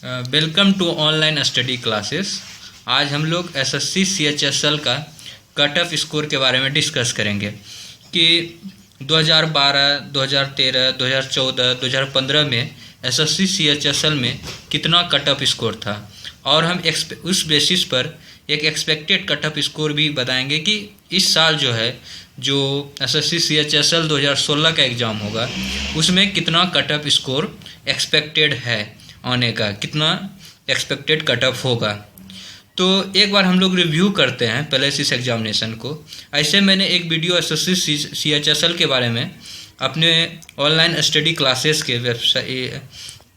Welcome to online study classes. आज हम लोग एसएससी सीएचएसएल का कट ऑफ स्कोर के बारे में डिस्कस करेंगे कि 2012, 2013, 2014, 2015 में एसएससी सीएचएसएल में कितना कट ऑफ स्कोर था और हम उस बेसिस पर एक एक्सपेक्टेड कट ऑफ स्कोर भी बताएंगे कि इस साल जो एसएससी सीएचएसएल 2016 का एग्ज़ाम होगा उसमें कितना कट ऑफ स्कोर एक्सपेक्टेड है आने का, कितना एक्सपेक्टेड कट ऑफ होगा। तो एक बार हम लोग रिव्यू करते हैं पहले इस एग्जामिनेशन को। ऐसे मैंने एक वीडियो एसएससी सीएचएसएल के बारे में अपने ऑनलाइन स्टडी क्लासेस के वेबसाइट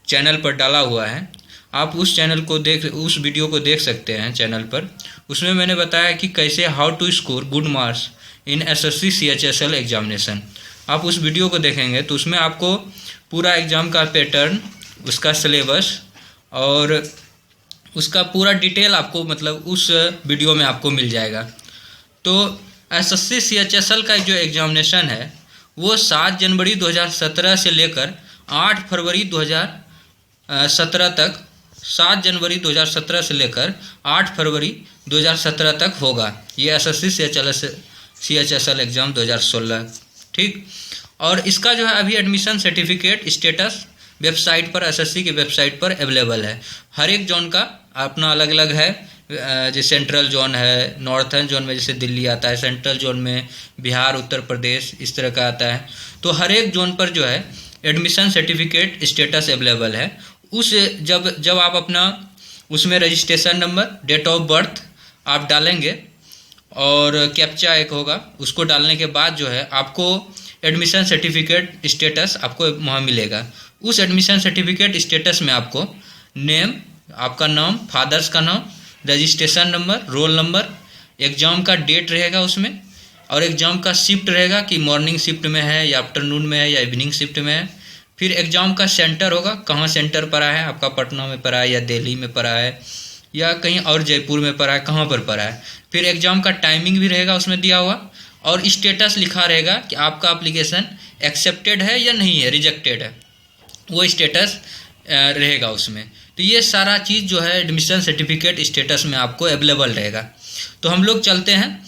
चैनल पर डाला हुआ है। आप उस वीडियो को देख सकते हैं चैनल पर। उसमें मैंने बताया कि कैसे how to score good marks in SSC CHSL examination. आप उस वीडियो को देखेंगे तो उसमें आपको पूरा एग्ज़ाम का पैटर्न, उसका सिलेबस और उसका पूरा डिटेल आपको उस वीडियो में आपको मिल जाएगा। तो एसएससी सीएचएसएल का जो एग्जामिनेशन है वो 7 जनवरी 2017 से लेकर 8 फरवरी 2017 तक 7 जनवरी 2017 से लेकर 8 फरवरी 2017 तक होगा। ये एसएससी सीएचएसएल एग्ज़ाम 2016, ठीक। और इसका अभी एडमिशन सर्टिफिकेट स्टेटस वेबसाइट पर, एसएससी की वेबसाइट पर अवेलेबल है। हर एक जोन का अपना अलग अलग है। जैसे सेंट्रल जोन है, नॉर्थर्न जोन में जैसे दिल्ली आता है, सेंट्रल जोन में बिहार, उत्तर प्रदेश, इस तरह का आता है। तो हर एक जोन पर एडमिशन सर्टिफिकेट स्टेटस अवेलेबल है। जब आप अपना उसमें registration number, date of birth आप डालेंगे और कैप्चा एक होगा, उसको डालने के बाद आपको एडमिशन सर्टिफिकेट स्टेटस आपको वहाँ मिलेगा। उस एडमिशन सर्टिफिकेट स्टेटस में आपको नेम, आपका नाम, फादर्स का नाम, registration number, roll number, exam का डेट रहेगा उसमें, और एग्ज़ाम का शिफ्ट रहेगा कि मॉर्निंग शिफ्ट में है या आफ्टरनून में है या इवनिंग शिफ्ट में है। फिर एग्ज़ाम का सेंटर होगा, कहाँ सेंटर पड़ा है, आपका पटना में पड़ा है या दिल्ली में पड़ा है या कहीं और जयपुर में पड़ा है, कहाँ पर पड़ा है। फिर एग्ज़ाम का टाइमिंग भी रहेगा उसमें दिया हुआ, और स्टेटस लिखा रहेगा कि आपका एप्लीकेशन एक्सेप्टेड है या नहीं है, रिजेक्टेड है, वो स्टेटस रहेगा उसमें। तो ये सारा चीज़ एडमिशन सर्टिफिकेट स्टेटस में आपको अवेलेबल रहेगा। तो हम लोग चलते हैं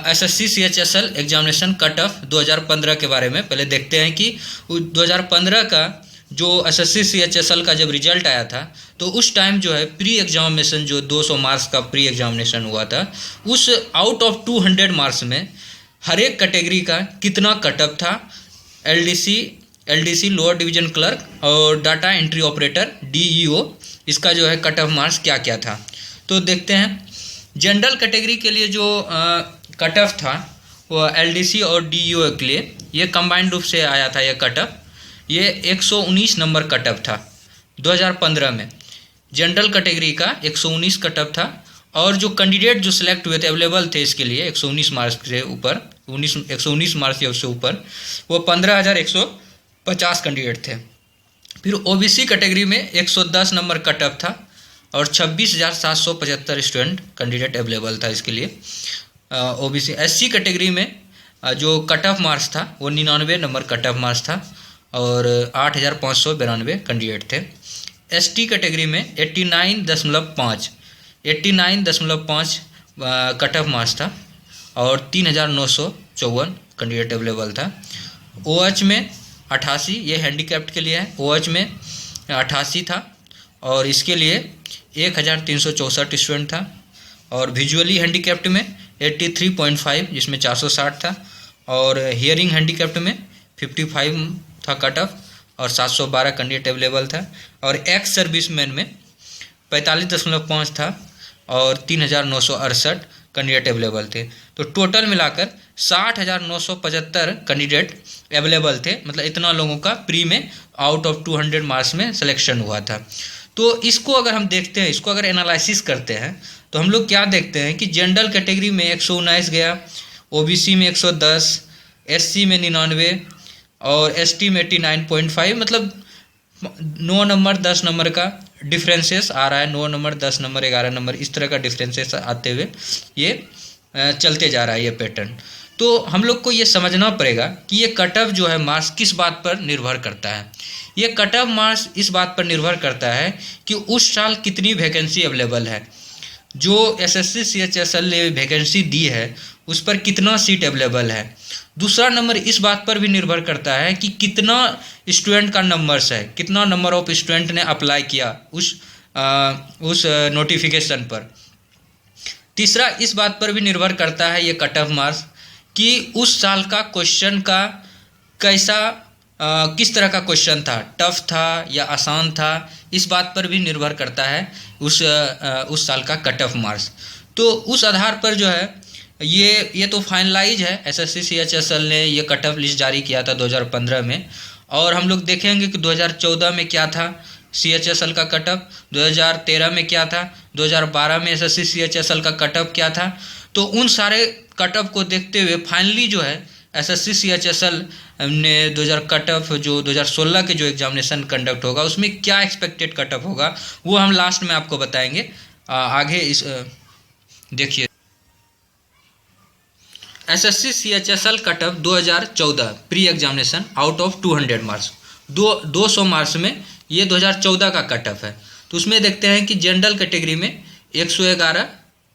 SSC CHSL examination cut off 2015 के बारे में। पहले देखते हैं कि 2015 का जो एसएससी सीएचएसएल का जब रिजल्ट आया था तो उस टाइम प्री एग्जामिनेशन 200 मार्क्स का प्री एग्जामिनेशन हुआ था, उस आउट ऑफ 200 मार्क्स में हर एक कैटेगरी का कितना कट ऑफ था। एलडीसी लोअर डिवीजन क्लर्क और डाटा एंट्री ऑपरेटर डीईओ, इसका कट ऑफ मार्क्स क्या क्या था। तो देखते हैं जनरल कैटेगरी के लिए जो कट ऑफ था वो एलडीसी और डीईओ के लिए ये कंबाइंड रूप से आया था। ये cut off 119 number cut off था 2015 में। जनरल कैटेगरी का 119 कट ऑफ था, और जो कैंडिडेट जो सिलेक्ट हुए थे, अवेलेबल थे इसके लिए 119 मार्क्स से ऊपर, 119 मार्क्स या उससे ऊपर, वो 15,150 कैंडिडेट थे। फिर ओबीसी कैटेगरी में 110 नंबर कट ऑफ था और 26,775 स्टूडेंट कैंडिडेट अवेलेबल था इसके लिए ओबीसी। एससी कैटेगरी में जो कट ऑफ मार्क्स था वो 99 नंबर कट ऑफ मार्क्स था और 8,592 कैंडिडेट थे। एसटी कैटेगरी में 89.5 कट ऑफ मार्क्स था और 3,954 कैंडिडेट अवेलेबल था। ओएच में 88, ये हैंडीकैप्ड के लिए है, ओएच में 88 था और इसके लिए 1,364 स्टूडेंट था। और विजुअली हैंडीकैप्ड में 83.5 जिसमें 460 था, और हियरिंग हैंडीकैप्ड में 55 था कट ऑफ और 712 कैंडिडेट अवेलेबल था। और एक्स सर्विसमैन में 45.5 था और 3,968 कैंडिडेट अवेलेबल थे। तो टोटल मिलाकर 60,975 कैंडिडेट अवेलेबल थे। इतना लोगों का प्री में आउट ऑफ 200 मार्क्स में सिलेक्शन हुआ था। तो इसको अगर हम देखते हैं, इसको अगर एनालिसिस करते हैं तो हम लोग क्या देखते हैं कि जनरल कैटेगरी में 119 गया, ओबीसी में 110, एससी में 99 और एसटी में 89.5। 9 नंबर 10 नंबर का डिफरेंसेस आ रहा है, 9 नंबर 10 नंबर 11 नंबर इस तरह का डिफरेंसेस आते हुए ये चलते जा रहा है ये पैटर्न। तो हम लोग को ये समझना पड़ेगा कि ये कट ऑफ जो है मार्क्स किस बात पर निर्भर करता है। ये कट ऑफ मार्क्स इस बात पर निर्भर करता है कि उस साल कितनी वैकेंसी अवेलेबल है, जो एसएससी सीएचएसएल ने वैकेंसी दी है उस पर कितना सीट अवेलेबल है। दूसरा नंबर इस बात पर भी निर्भर करता है कि कितना स्टूडेंट का नंबर्स है, कितना नंबर ऑफ स्टूडेंट ने अप्लाई किया उस नोटिफिकेशन पर। तीसरा इस बात पर भी निर्भर करता है ये कट ऑफ मार्क्स कि उस साल का क्वेश्चन का कैसा किस तरह का क्वेश्चन था, टफ था या आसान था, इस बात पर भी निर्भर करता है उस साल का कट ऑफ मार्क्स। तो उस आधार पर जो है ये तो फाइनलाइज है, एसएससी सीएचएसएल ने ये कट ऑफ लिस्ट जारी किया था 2015 में, और हम लोग देखेंगे कि 2014 में क्या था सीएचएसएल का कट ऑफ, 2013 में क्या था, 2012 में एसएससी सीएचएसएल का कट ऑफ क्या था। तो उन सारे कट ऑफ को देखते हुए फाइनली जो है एसएससी सीएचएसएल ने 2000 कट ऑफ जो 2016 के जो एग्जामिनेशन कंडक्ट होगा उसमें क्या एक्सपेक्टेड कट ऑफ होगा वो हम लास्ट में आपको बताएंगे। आगे इस देखिए SSC CHSL cut off 2014 pre examination out of 200 marks, 200 marks में ये 2014 का कट ऑफ है। तो उसमें देखते हैं कि जनरल कैटेगरी में 111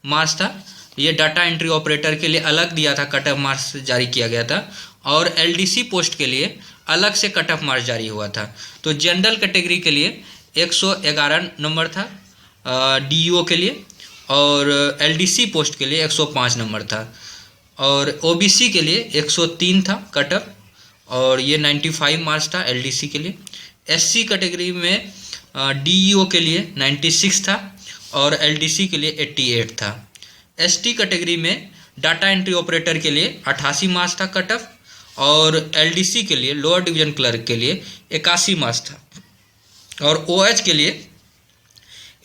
मार्क्स था, ये डाटा एंट्री ऑपरेटर के लिए अलग दिया था, कट ऑफ मार्क्स जारी किया गया था, और एलडीसी पोस्ट के लिए अलग से कट ऑफ मार्क्स जारी हुआ था। तो जनरल कैटेगरी के लिए 111 नंबर था डीईओ के लिए, और एलडीसी पोस्ट के लिए 105 नंबर था, और ओबीसी के लिए 103 था कट ऑफ, और ये 95 मार्क्स था एलडीसी के लिए। एससी कैटेगरी में डीईओ के लिए 96 था और एलडीसी के लिए 88 था। एसटी कैटेगरी में डाटा एंट्री ऑपरेटर के लिए 88 मार्क्स था कट ऑफ, और एलडीसी के लिए लोअर डिवीजन क्लर्क के लिए 81 मार्क्स था, और ओएच के लिए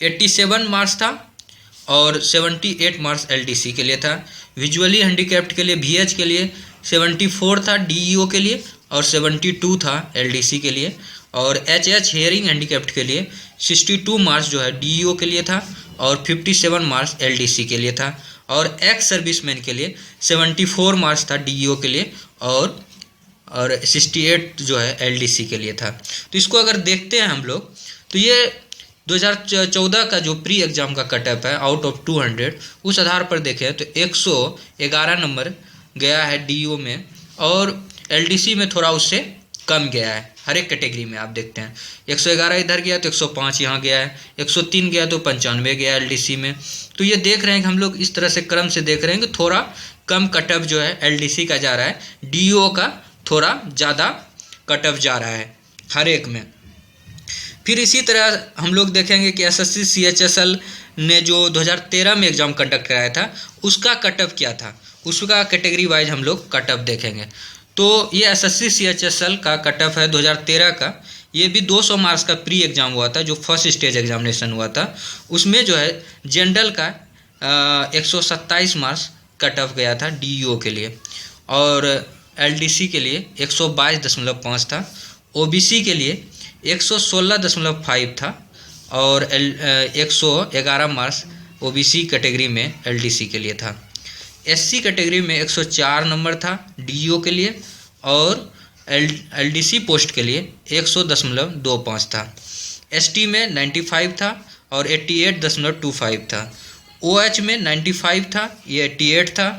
87 मार्क्स था और 78 मार्क्स एलडीसी के लिए था। विजुअली हैंडीकैप्ड के लिए वीएच के लिए 74 था डीईओ के लिए और 72 था एलडीसी के लिए, और एचएच हेयरिंग हैंडीकैप्ड के लिए 62 मार्क्स जो है डीईओ के लिए था और 57 मार्क्स एलडीसी के लिए था, और एक्स सर्विसमैन के लिए 74 मार्क्स था डीईओ के लिए और 68 जो है एलडीसी के लिए था। तो इसको अगर देखते हैं हम लोग तो ये 2014 का जो प्री एग्ज़ाम का कट ऑफ है आउट ऑफ 200, उस आधार पर देखें तो 111 नंबर गया है डीईओ में, और एलडीसी में थोड़ा उससे कम गया है। हर एक कैटेगरी में आप देखते हैं 111 इधर गया तो 105 यहाँ गया है, 103 गया तो 95 गया एलडीसी में। तो ये देख रहे हैं कि हम लोग इस तरह से क्रम से देख रहे हैं कि थोड़ा कम कट ऑफ जो है एलडीसी का जा रहा है, डीईओ का थोड़ा ज़्यादा कट ऑफ जा रहा है हर एक में। फिर इसी तरह हम लोग देखेंगे कि एसएससी सीएचएसएल ने जो 2013 में एग्ज़ाम कंडक्ट कराया था उसका कट ऑफ क्या था, उसका कैटेगरी वाइज हम लोग कट ऑफ देखेंगे। तो ये एसएससी सीएचएसएल का कट ऑफ है 2013 का, ये भी 200 मार्क्स का प्री एग्ज़ाम हुआ था जो फर्स्ट स्टेज एग्जामिनेशन हुआ था। उसमें जो है जनरल का 127 मार्क्स कट ऑफ गया था डीईओ के लिए, और एलडीसी के लिए 122.5 था, ओबीसी के लिए 116.5 था, और 111 मार्क्स ओबीसी कैटेगरी में एलडीसी के लिए था। एससी कैटेगरी में 104 नंबर था डीईओ के लिए, और एलडीसी पोस्ट के लिए 100.25 था। एसटी में 95 था और 88.25 था। ओएच में 95 था, ये 88 था।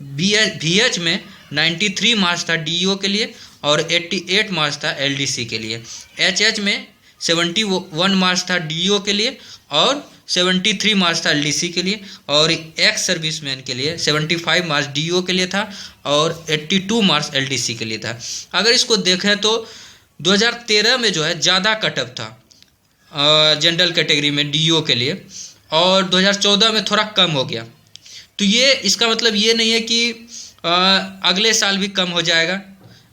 वीएच में 93 मार्क्स था डीईओ के लिए और 88 मार्क्स था एलडीसी के लिए। एचएच में 71 मार्क्स था डीईओ के लिए और 73 मार्क्स था एलडीसी के लिए, और एक्स सर्विसमैन के लिए 75 मार्क्स डीईओ के लिए था और 82 मार्क्स एलडीसी के लिए था। अगर इसको देखें तो 2013 में जो है ज़्यादा कटअप था जनरल कैटेगरी में डीईओ के लिए, और 2014 में थोड़ा कम हो गया। तो ये इसका मतलब ये नहीं है कि अगले साल भी कम हो जाएगा,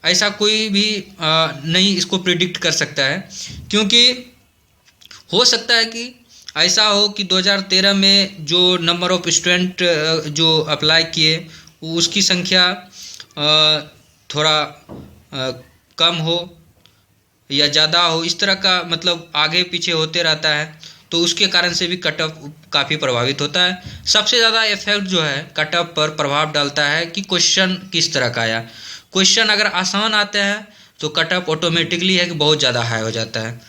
ऐसा कोई भी नहीं इसको प्रिडिक्ट कर सकता है, क्योंकि हो सकता है कि ऐसा हो कि 2013 में जो नंबर ऑफ स्टूडेंट जो अप्लाई किए उसकी संख्या थोड़ा कम हो या ज़्यादा हो, इस तरह का मतलब आगे पीछे होते रहता है। तो उसके कारण से भी कट ऑफ काफ़ी प्रभावित होता है। सबसे ज़्यादा इफेक्ट जो है कट ऑफ पर प्रभाव डालता है कि क्वेश्चन किस तरह का आया। क्वेश्चन अगर आसान आते हैं तो कट ऑफ ऑटोमेटिकली है कि बहुत ज़्यादा हाई हो जाता है,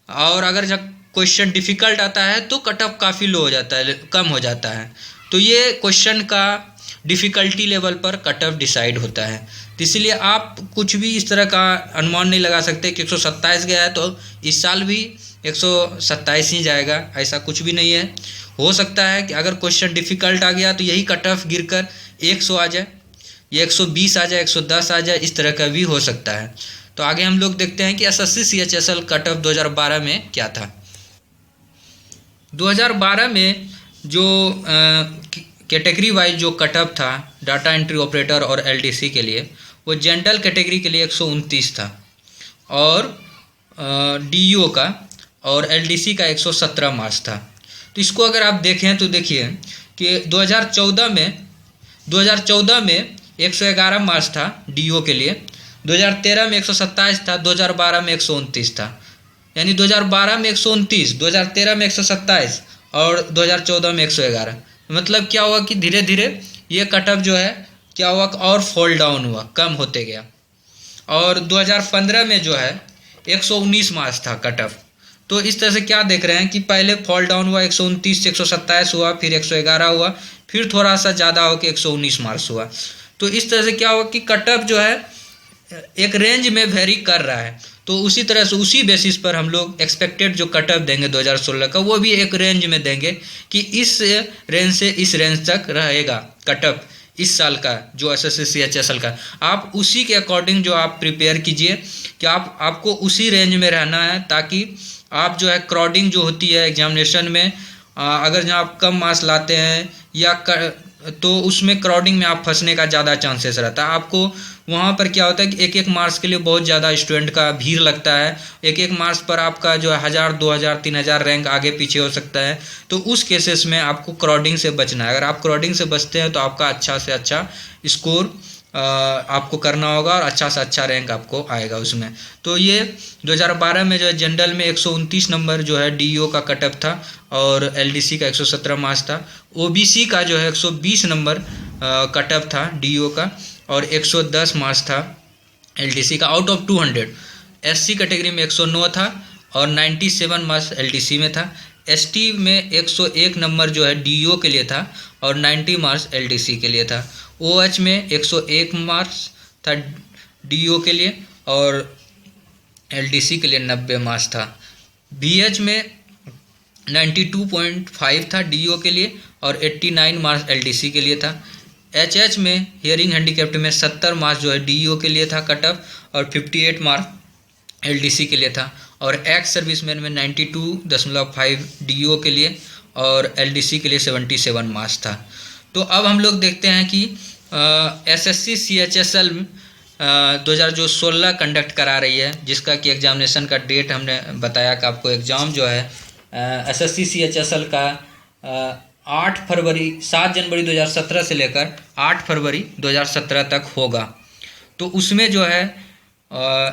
और अगर जब क्वेश्चन डिफ़िकल्ट आता है तो कट ऑफ काफ़ी लो हो जाता है, कम हो जाता है। तो ये क्वेश्चन का डिफ़िकल्टी लेवल पर कट ऑफ डिसाइड होता है। तो इसलिए आप कुछ भी इस तरह का अनुमान नहीं लगा सकते कि 127 गया है तो इस साल भी 127 ही जाएगा, ऐसा कुछ भी नहीं है। हो सकता है कि अगर क्वेश्चन डिफ़िकल्ट आ गया तो यही कट ऑफ गिर कर 100 आ जाए, या 120 आ जाए, 110 आ जाए, इस तरह का भी हो सकता है। तो आगे हम लोग देखते हैं कि एसएससी सीएचएसएल कट ऑफ 2012 में क्या था। 2012 में जो कैटेगरी वाइज जो कट ऑफ था डाटा एंट्री ऑपरेटर और एलडीसी के लिए, वो जनरल कैटेगरी के लिए 129 था, और डीईओ का और एलडीसी का 117 मार्क्स था। तो इसको अगर आप देखें तो देखिए कि 2014 में 111 मार्क्स था डीईओ के लिए, 2013 में 127 था, 2012 में 129 था। यानी 2012 में 129, 2013 में 127 और 2014 में 111। मतलब क्या हुआ कि धीरे धीरे ये कट ऑफ जो है क्या हुआ और फॉल डाउन हुआ, कम होते गया। और 2015 में जो है 119 मार्क्स था कट ऑफ। तो इस तरह से क्या देख रहे हैं कि पहले फॉल डाउन हुआ, 129 से 127 हुआ, फिर 111 हुआ, फिर थोड़ा सा ज़्यादा होकर 119 मार्क्स हुआ। तो इस तरह से क्या हुआ कि कट ऑफ जो है एक रेंज में वेरी कर रहा है। तो उसी तरह से उसी बेसिस पर हम लोग एक्सपेक्टेड जो कट ऑफ देंगे 2016 का, वो भी एक रेंज में देंगे कि इस रेंज से इस रेंज तक रहेगा कट ऑफ इस साल का जो एसएससी सीएचएसएल का। आप उसी के अकॉर्डिंग जो आप प्रिपेयर कीजिए कि आपको उसी रेंज में रहना है, ताकि आप जो है क्राउडिंग जो होती है एग्जामिनेशन में, अगर जहाँ आप कम मार्क्स लाते हैं या तो उसमें क्राउडिंग में आप फंसने का ज़्यादा चांसेस रहता है। आपको वहाँ पर क्या होता है कि एक एक मार्क्स के लिए बहुत ज़्यादा स्टूडेंट का भीड़ लगता है, एक एक मार्क्स पर आपका जो है 1000, 2000, 3000 रैंक आगे पीछे हो सकता है। तो उस केसेस में आपको क्राउडिंग से बचना है। अगर आप क्राउडिंग से बचते हैं तो आपका अच्छा से अच्छा स्कोर आपको करना होगा और अच्छा से अच्छा रैंक आपको आएगा उसमें। तो ये 2012 में जो है जनरल में 129 नंबर जो है डीईओ का कट ऑफ था, और एलडीसी का 117 मार्क्स था। ओबीसी का जो है 120 नंबर कट ऑफ था डीईओ का, और 110 मार्क्स था एलडीसी का आउट ऑफ 200। एससी कैटेगरी में 109 था और 97 मार्क्स एलडीसी में था। एसटी में 101 नंबर जो है डीईओ के लिए था और 90 मार्क्स एलडीसी के लिए था। ओएच में 101 मार्क्स था डीईओ के लिए और एलडीसी के लिए 90 मार्क्स था। बीएच में 92.5 था डीईओ के लिए और 89 मार्क्स एलडीसी के लिए था। एचएच में हियरिंग हैंडीकैप्ड में 70 मार्क्स जो है डीईओ के लिए था कट ऑफ, और 58 मार्क्स एलडीसी के लिए था। और एक्स सर्विसमैन में 92.5 डीईओ के लिए और एलडीसी के लिए 77 मार्क्स था। तो अब हम लोग देखते हैं कि एसएससी सीएचएसएल 2016 कंडक्ट करा रही है, जिसका कि एग्जामिनेशन का डेट हमने बताया कि आपको एग्ज़ाम जो है एसएससी सीएचएसएल का 7 जनवरी 2017 से लेकर 8 फरवरी 2017 तक होगा। तो उसमें जो है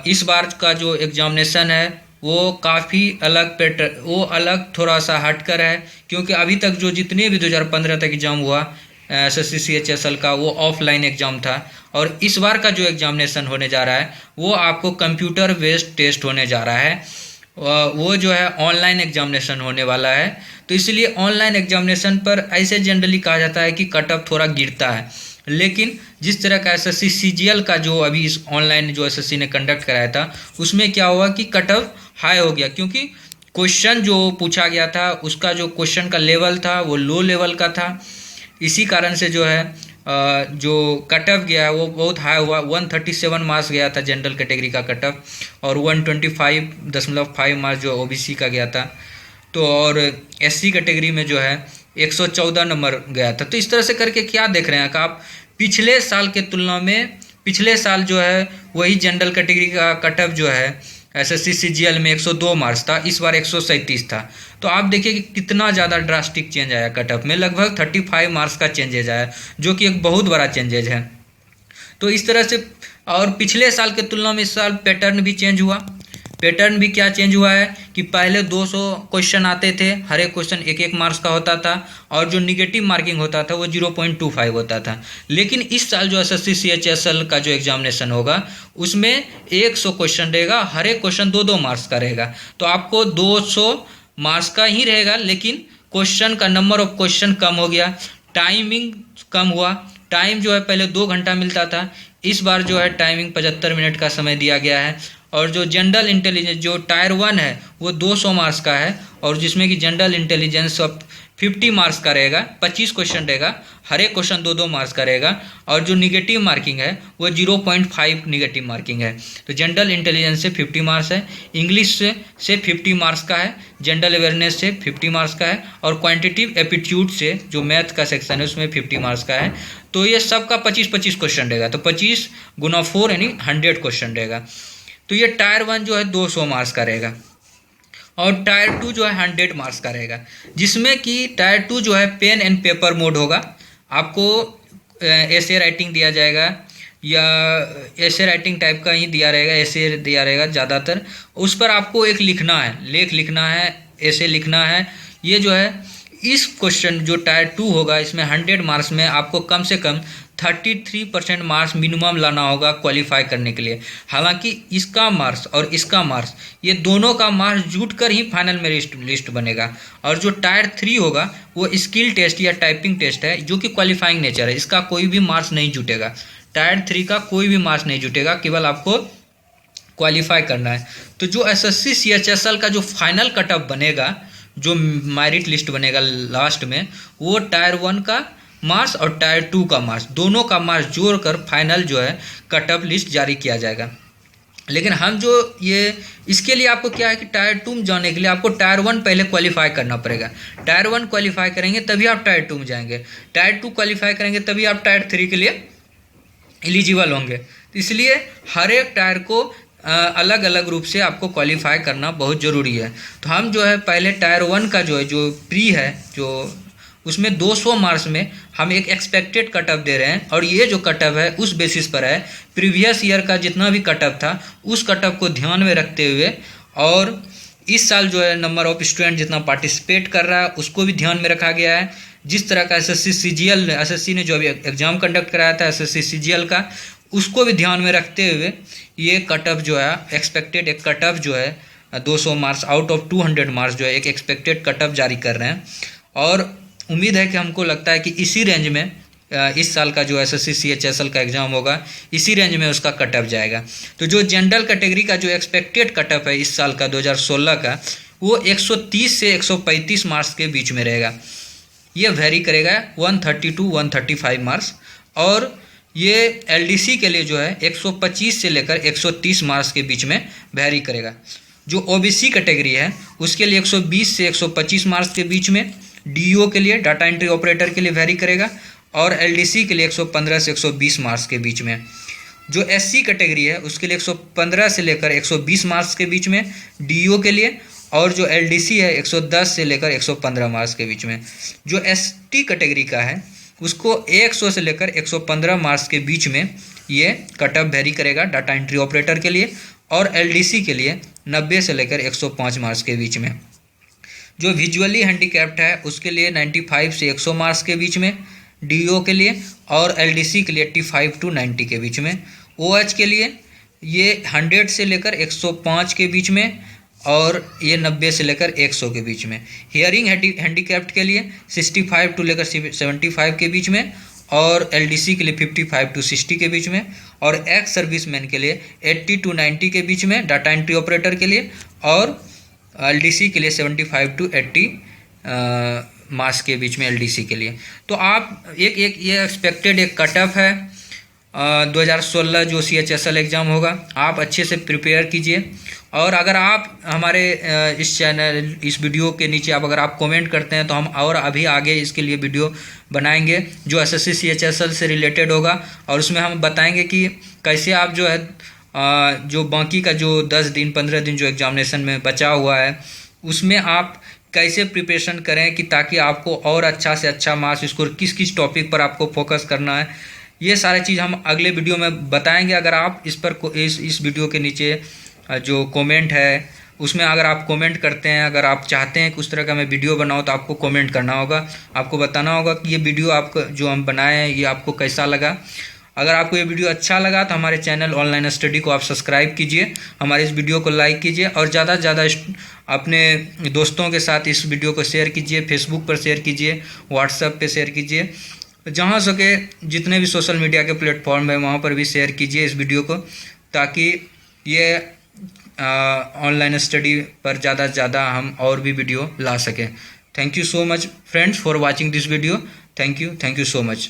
इस बार का जो एग्जामिनेशन है वो काफ़ी अलग वो अलग थोड़ा सा हटकर है, क्योंकि अभी तक जो जितने भी 2015 तक एग्ज़ाम हुआ एसएससी सीएचएसएल का वो ऑफलाइन एग्ज़ाम था, और इस बार का जो एग्जामिनेशन होने जा रहा है वो आपको कंप्यूटर बेस्ड टेस्ट होने जा रहा है। वो जो है ऑनलाइन एग्जामिनेशन होने वाला है। तो इसलिए ऑनलाइन एग्जामिनेशन पर ऐसे जनरली कहा जाता है कि कट ऑफ थोड़ा गिरता है, लेकिन जिस तरह का एसएससी सीजीएल का जो अभी इस ऑनलाइन जो एसएससी ने कंडक्ट कराया था उसमें क्या हुआ कि कट ऑफ हाई हो गया, क्योंकि क्वेश्चन जो पूछा गया था उसका जो क्वेश्चन का लेवल था वो लो लेवल का था। इसी कारण से जो है जो कट ऑफ गया है वो बहुत हाई हुआ। 137 मार्क्स गया था जनरल कैटेगरी का कट ऑफ, और 125.5 मार्क्स जो ओबीसी का गया था। तो और एससी कैटेगरी में जो है 114 नंबर गया था। तो इस तरह से करके क्या देख रहे हैं कि आप पिछले साल के तुलना में पिछले साल जो है वही जनरल कैटेगरी का कट ऑफ जो है एसएससी सीजीएल में 102 मार्क्स था, इस बार 137 था। तो आप देखिए कि कितना ज़्यादा ड्रास्टिक चेंज आया कट ऑफ में, लगभग 35 मार्क्स का चेंजेज आया, जो कि एक बहुत बड़ा चेंजेज है। तो इस तरह से और पिछले साल के तुलना में इस साल पैटर्न भी चेंज हुआ। पैटर्न भी क्या चेंज हुआ है कि पहले 200 क्वेश्चन आते थे, हर एक क्वेश्चन 1-1 मार्क्स का होता था और जो निगेटिव मार्किंग होता था वो 0.25 होता था। लेकिन इस साल जो एसएससी सीएचएसएल का जो एग्जामिनेशन होगा उसमें 100 क्वेश्चन रहेगा, हर एक क्वेश्चन 2-2 मार्क्स का रहेगा। तो आपको 200 मार्क्स का ही रहेगा, लेकिन क्वेश्चन का नंबर ऑफ क्वेश्चन कम हो गया, टाइमिंग कम हुआ। टाइम जो है पहले 2 घंटा मिलता था, इस बार जो है टाइमिंग 75 मिनट का समय दिया गया है। और जो जनरल इंटेलिजेंस जो टायर 1 है वो 200 मार्क्स का है, और जिसमें कि जनरल इंटेलिजेंस 50 मार्क्स का रहेगा, 25 क्वेश्चन रहेगा, हर एक क्वेश्चन 2-2 मार्क्स का रहेगा। और जो निगेटिव मार्किंग है वो 0.5 निगेटिव मार्किंग है। तो जनरल इंटेलिजेंस से 50 मार्क्स है, इंग्लिश से 50 मार्क्स का है, जनरल अवेयरनेस से 50 मार्क्स का है, और क्वांटिटेटिव एप्टीट्यूड से जो मैथ का सेक्शन है उसमें 50 मार्क्स का है। तो ये सबका 25-25 क्वेश्चन रहेगा। तो 25 गुना 4 यानी 100 क्वेश्चन रहेगा। तो ये टायर 1 जो है 200 मार्क्स का रहेगा, और टायर 2 जो है 100 मार्क्स का रहेगा, जिसमें कि टायर 2 जो है पेन एंड पेपर मोड होगा। आपको ऐसे राइटिंग दिया जाएगा या ऐसे राइटिंग टाइप का ही दिया रहेगा, ऐसे दिया रहेगा ज़्यादातर। उस पर आपको एक लिखना है, लेख लिखना है, ऐसे लिखना है। ये जो है इस क्वेश्चन जो टायर 2 होगा इसमें 100 मार्क्स में आपको कम से कम 33% मार्क्स मिनिमम लाना होगा क्वालिफाई करने के लिए। हालांकि इसका मार्क्स और इसका मार्क्स ये दोनों का मार्क्स जुट कर ही फाइनल में लिस्ट बनेगा। और जो टायर 3 होगा वो स्किल टेस्ट या टाइपिंग टेस्ट है जो कि क्वालिफाइंग नेचर है, इसका कोई भी मार्क्स नहीं जुटेगा। टायर 3 का कोई भी मार्क्स नहीं जुटेगा, केवल आपको क्वालिफाई करना है। तो जो एसएससी सीएचएसएल का जो फाइनल कटअप बनेगा, जो मेरिट लिस्ट बनेगा लास्ट में, वो टायर 1 का मार्क्स और टायर 2 का मार्क्स दोनों का मार्क्स जोड़कर फाइनल जो है कटअप लिस्ट जारी किया जाएगा। लेकिन हम जो ये इसके लिए आपको क्या है कि टायर 2 में जाने के लिए आपको टायर 1 पहले क्वालिफाई करना पड़ेगा। टायर 1 क्वालिफाई करेंगे तभी आप टायर 2 में जाएंगे, टायर 2 क्वालिफाई करेंगे तभी आप टायर 3 के लिए एलिजिबल होंगे। इसलिए हर एक टायर को अलग अलग रूप से आपको क्वालिफाई करना बहुत ज़रूरी है। तो हम जो है पहले टायर 1 का जो है जो प्री है, जो उसमें 200 मार्क्स में हम एक एक्सपेक्टेड कटअप दे रहे हैं, और ये जो कटअप है उस बेसिस पर है प्रीवियस ईयर का जितना भी कटअप था उस कटअप को ध्यान में रखते हुए, और इस साल जो है नंबर ऑफ स्टूडेंट जितना पार्टिसिपेट कर रहा है उसको भी ध्यान में रखा गया है। जिस तरह का एसएससी ने जो अभी एग्ज़ाम कंडक्ट कराया था एसएससी सीजीएल का, उसको भी ध्यान में रखते हुए ये कटअप जो है एक्सपेक्टेड एक कटअप जो है 200 मार्क्स आउट ऑफ 200 मार्क्स जो है एक एक्सपेक्टेड कटअप जारी कर रहे हैं। और उम्मीद है कि हमको लगता है कि इसी रेंज में इस साल का जो एसएससी सीएचएसएल का एग्ज़ाम होगा इसी रेंज में उसका कटअप जाएगा। तो जो जनरल कैटेगरी का जो एक्सपेक्टेड कटअप है इस साल का 2016 का, वो 130 से 135 मार्क्स के बीच में रहेगा। ये वेरी करेगा 130 टू 135 मार्क्स। और ये एलडीसी के लिए जो है 125 से लेकर 130 मार्क्स के बीच में वेरी करेगा। जो ओबीसी कैटेगरी है उसके लिए 120 से 125 मार्क्स के बीच में, डीईओ के लिए डाटा एंट्री ऑपरेटर के लिए वेरी करेगा, और एलडीसी के लिए 115 से 120 मार्क्स के बीच में। जो एससी कैटेगरी है उसके लिए 115 से लेकर 120 मार्क्स के बीच में डीईओ के लिए, और जो एलडीसी है 110 से लेकर 115 मार्क्स के बीच में। जो एसटी कैटेगरी का है उसको 100 से लेकर 115 मार्क्स के बीच में ये कटअप वेरी करेगा डाटा एंट्री ऑपरेटर के लिए, और एलडीसी के लिए 90 से लेकर 105 मार्क्स के बीच में। जो विजुअली हैंडीकैप्ड है उसके लिए 95 से 100 मार्क्स के बीच में डीओ के लिए, और एलडीसी के लिए 85 टू 90 के बीच में। ओएच के लिए ये 100 से लेकर 105 के बीच में, और ये 90 से लेकर 100 के बीच में। हियरिंग हैंडीकैप्ड के लिए 65 टू लेकर 75 के बीच में, और एलडीसी के लिए 55 टू 60 के बीच में, और एक्स सर्विसमैन के लिए 80 टू 90 के बीच में डाटा एंट्री ऑपरेटर के लिए, और एलडीसी के लिए 75 टू 80 मार्क्स के बीच में एलडीसी के लिए। तो आप एक ये एक्सपेक्टेड एक कटअप है 2016 जो सीएचएसएल एग्ज़ाम होगा, आप अच्छे से प्रिपेयर कीजिए। और अगर आप हमारे इस चैनल इस वीडियो के नीचे अगर आप कमेंट करते हैं तो हम और अभी आगे इसके लिए वीडियो बनाएंगे जो एसएससी सीएचएसएल से रिलेटेड होगा, और उसमें हम बताएंगे कि कैसे आप जो है जो बाकी का जो 10 दिन 15 दिन जो एग्जामिनेशन में बचा हुआ है उसमें आप कैसे प्रिपरेशन करें कि ताकि आपको और अच्छा से अच्छा मार्क्स स्कोर किस किस टॉपिक पर आपको फोकस करना है, ये सारी चीज़ हम अगले वीडियो में बताएंगे। अगर आप इस पर इस वीडियो के नीचे जो कमेंट है उसमें अगर आप कमेंट करते हैं, अगर आप चाहते हैं कि उस तरह का मैं वीडियो बनाऊं, तो आपको कमेंट करना होगा। आपको बताना होगा कि ये वीडियो आपको जो हम बनाए हैं ये आपको कैसा लगा। अगर आपको ये वीडियो अच्छा लगा तो हमारे चैनल ऑनलाइन स्टडी को आप सब्सक्राइब कीजिए, हमारे इस वीडियो को लाइक कीजिए और ज़्यादा से ज़्यादा अपने दोस्तों के साथ इस वीडियो को शेयर कीजिए, फेसबुक पर शेयर कीजिए, व्हाट्सएप पे शेयर कीजिए, जहाँ सके जितने भी सोशल मीडिया के प्लेटफॉर्म है वहाँ पर भी शेयर कीजिए इस वीडियो को, ताकि ये ऑनलाइन स्टडी पर ज़्यादा से ज़्यादा हम और भी वीडियो ला सकें। Thank you so much friends for watching this video. Thank you so much.